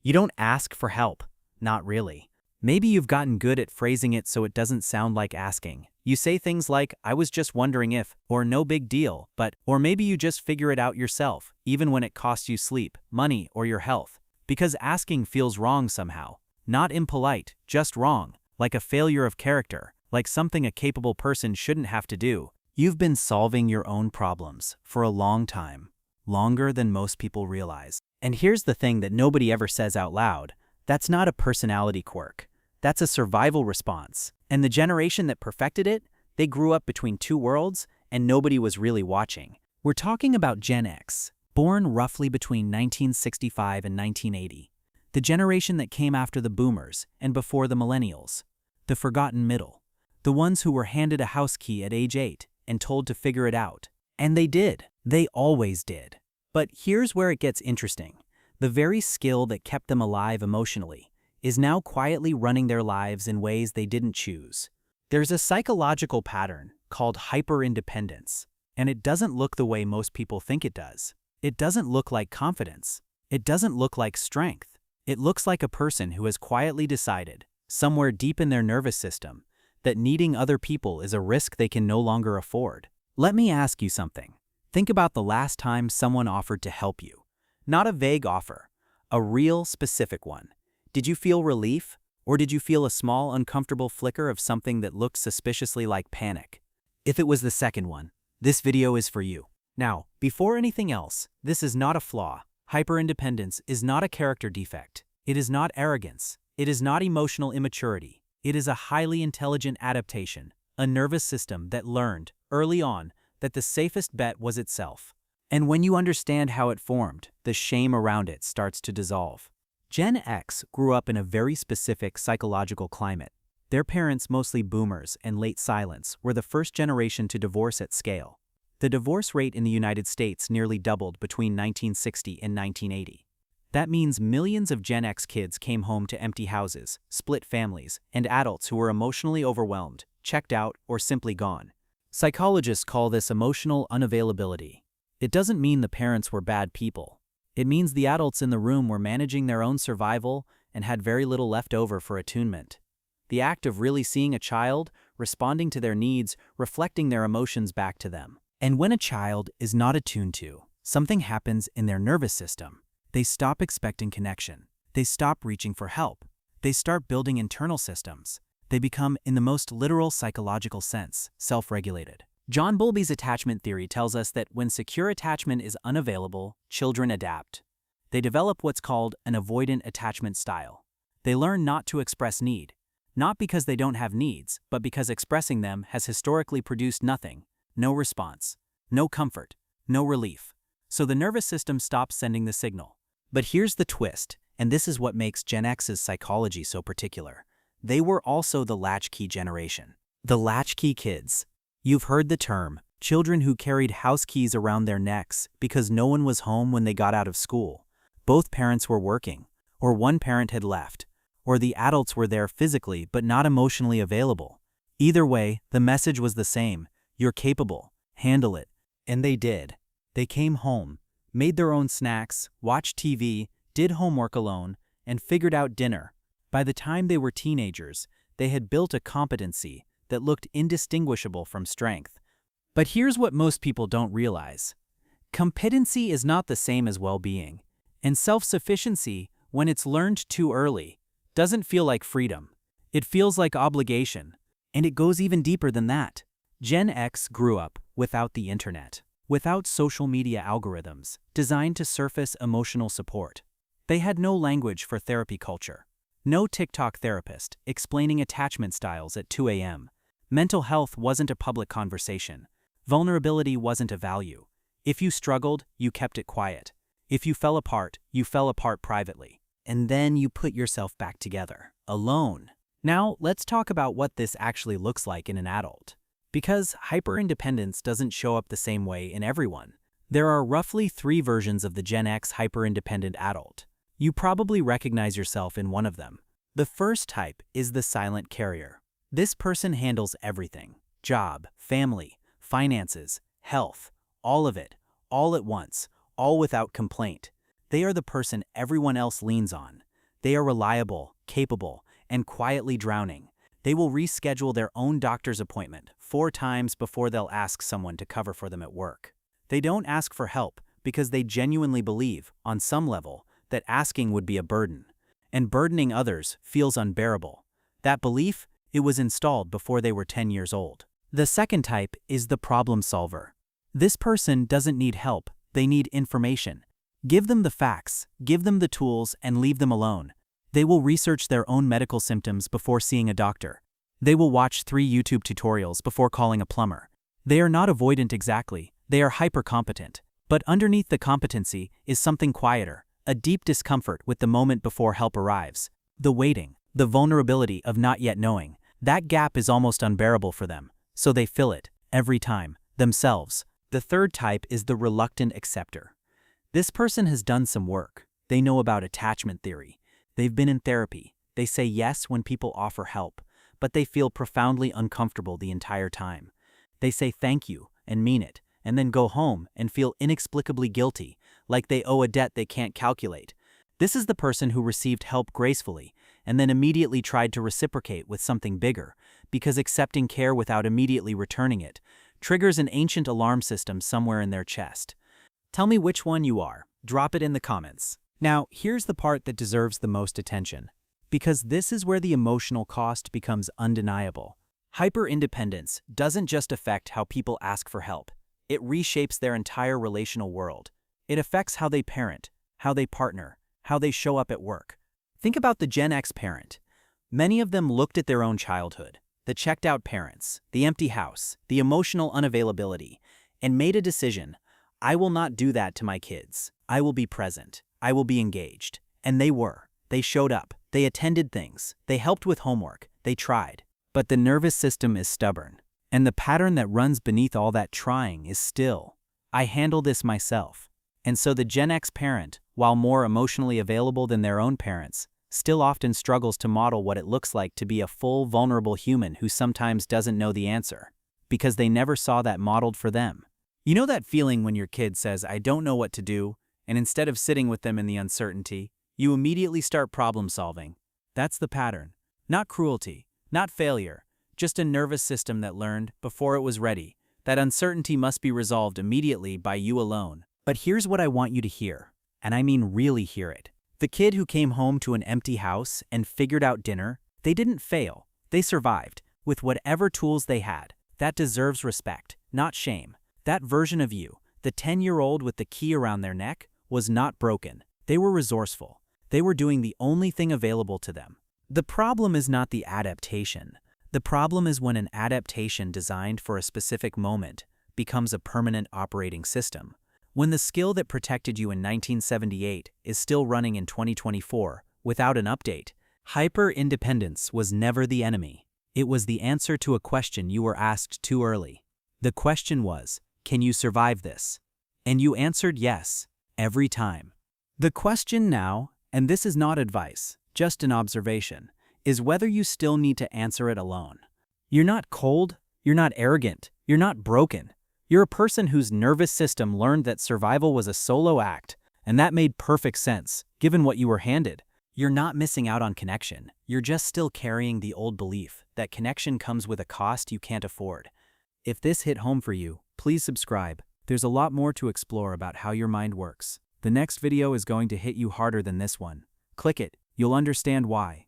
You don't ask for help. Not really. Maybe you've gotten good at phrasing it so it doesn't sound like asking. You say things like, I was just wondering if, or no big deal, but, or maybe you just figure it out yourself, even when it costs you sleep, money, or your health. Because asking feels wrong somehow. Not impolite, just wrong, like a failure of character, like something a capable person shouldn't have to do. You've been solving your own problems for a long time, longer than most people realize. And here's the thing that nobody ever says out loud. That's not a personality quirk. That's a survival response. And the generation that perfected it, they grew up between two worlds and nobody was really watching. We're talking about Gen X, born roughly between 1965 and 1980. The generation that came after the boomers and before the millennials. The forgotten middle. The ones who were handed a house key at age 8 and told to figure it out. And they did. They always did. But here's where it gets interesting. The very skill that kept them alive emotionally is now quietly running their lives in ways they didn't choose. There's a psychological pattern called hyper-independence, and it doesn't look the way most people think it does. It doesn't look like confidence. It doesn't look like strength. It looks like a person who has quietly decided, somewhere deep in their nervous system, that needing other people is a risk they can no longer afford. Let me ask you something. Think about the last time someone offered to help you. Not a vague offer, a real specific one. Did you feel relief, or did you feel a small uncomfortable flicker of something that looked suspiciously like panic? If it was the second one, this video is for you. Now, before anything else, this is not a flaw. Hyperindependence is not a character defect. It is not arrogance. It is not emotional immaturity. It is a highly intelligent adaptation, a nervous system that learned, early on, that the safest bet was itself. And when you understand how it formed, the shame around it starts to dissolve. Gen X grew up in a very specific psychological climate. Their parents, mostly boomers and late silents, were the first generation to divorce at scale. The divorce rate in the United States nearly doubled between 1960 and 1980. That means millions of Gen X kids came home to empty houses, split families, and adults who were emotionally overwhelmed, checked out, or simply gone. Psychologists call this emotional unavailability. It doesn't mean the parents were bad people. It means the adults in the room were managing their own survival and had very little left over for attunement. The act of really seeing a child, responding to their needs, reflecting their emotions back to them. And when a child is not attuned to, something happens in their nervous system. They stop expecting connection. They stop reaching for help. They start building internal systems. They become, in the most literal psychological sense, self-regulated. John Bowlby's attachment theory tells us that when secure attachment is unavailable, children adapt. They develop what's called an avoidant attachment style. They learn not to express need, not because they don't have needs, but because expressing them has historically produced nothing, no response, no comfort, no relief. So the nervous system stops sending the signal. But here's the twist, and this is what makes Gen X's psychology so particular. They were also the latchkey generation. The latchkey kids. You've heard the term, children who carried house keys around their necks because no one was home when they got out of school. Both parents were working, or one parent had left, or the adults were there physically but not emotionally available. Either way, the message was the same. You're capable. Handle it. And they did. They came home, made their own snacks, watched TV, did homework alone, and figured out dinner. By the time they were teenagers, they had built a competency that looked indistinguishable from strength. But here's what most people don't realize. Competency is not the same as well-being. And self-sufficiency, when it's learned too early, doesn't feel like freedom. It feels like obligation. And it goes even deeper than that. Gen X grew up without the internet, without social media algorithms designed to surface emotional support. They had no language for therapy culture. No TikTok therapist explaining attachment styles at 2 a.m. Mental health wasn't a public conversation. Vulnerability wasn't a value. If you struggled, you kept it quiet. If you fell apart privately. And then you put yourself back together, alone. Now, let's talk about what this actually looks like in an adult. Because hyperindependence doesn't show up the same way in everyone. There are roughly 3 versions of the Gen X hyperindependent adult. You probably recognize yourself in one of them. The first type is the silent carrier. This person handles everything: job, family, finances, health, all of it, all at once, all without complaint. They are the person everyone else leans on. They are reliable, capable, and quietly drowning. They will reschedule their own doctor's appointment 4 times before they'll ask someone to cover for them at work. They don't ask for help because they genuinely believe, on some level, that asking would be a burden. And burdening others feels unbearable. That belief, it was installed before they were 10 years old. The second type is the problem solver. This person doesn't need help, they need information. Give them the facts, give them the tools, and leave them alone. They will research their own medical symptoms before seeing a doctor. They will watch 3 YouTube tutorials before calling a plumber. They are not avoidant exactly, they are hyper-competent. But underneath the competency is something quieter, a deep discomfort with the moment before help arrives. The waiting, the vulnerability of not yet knowing. That gap is almost unbearable for them, so they fill it, every time, themselves. The third type is the reluctant acceptor. This person has done some work. They know about attachment theory. They've been in therapy. They say yes when people offer help, but they feel profoundly uncomfortable the entire time. They say thank you and mean it, and then go home and feel inexplicably guilty, like they owe a debt they can't calculate. This is the person who received help gracefully and then immediately tried to reciprocate with something bigger, because accepting care without immediately returning it triggers an ancient alarm system somewhere in their chest. Tell me which one you are. Drop it in the comments. Now, here's the part that deserves the most attention, because this is where the emotional cost becomes undeniable. Hyper-independence doesn't just affect how people ask for help. It reshapes their entire relational world. It affects how they parent, how they partner, how they show up at work. Think about the Gen X parent. Many of them looked at their own childhood, the checked-out parents, the empty house, the emotional unavailability, and made a decision. I will not do that to my kids. I will be present. I will be engaged. And they were. They showed up. They attended things. They helped with homework. They tried. But the nervous system is stubborn. And the pattern that runs beneath all that trying is still, I handle this myself. And so the Gen X parent, while more emotionally available than their own parents, still often struggles to model what it looks like to be a full, vulnerable human who sometimes doesn't know the answer, because they never saw that modeled for them. You know that feeling when your kid says, I don't know what to do, and instead of sitting with them in the uncertainty, you immediately start problem solving? That's the pattern. Not cruelty, not failure, just a nervous system that learned, before it was ready, that uncertainty must be resolved immediately by you alone. But here's what I want you to hear, and I mean really hear it. The kid who came home to an empty house and figured out dinner, they didn't fail. They survived, with whatever tools they had. That deserves respect, not shame. That version of you, the 10-year-old with the key around their neck, was not broken. They were resourceful. They were doing the only thing available to them. The problem is not the adaptation. The problem is when an adaptation designed for a specific moment becomes a permanent operating system. When the skill that protected you in 1978 is still running in 2024 without an update. Hyper-independence was never the enemy. It was the answer to a question you were asked too early. The question was, can you survive this? And you answered yes, every time. The question now, and this is not advice, just an observation, is whether you still need to answer it alone. You're not cold, you're not arrogant, you're not broken. You're a person whose nervous system learned that survival was a solo act, and that made perfect sense, given what you were handed. You're not missing out on connection. You're just still carrying the old belief that connection comes with a cost you can't afford. If this hit home for you, please subscribe. There's a lot more to explore about how your mind works. The next video is going to hit you harder than this one. Click it, you'll understand why.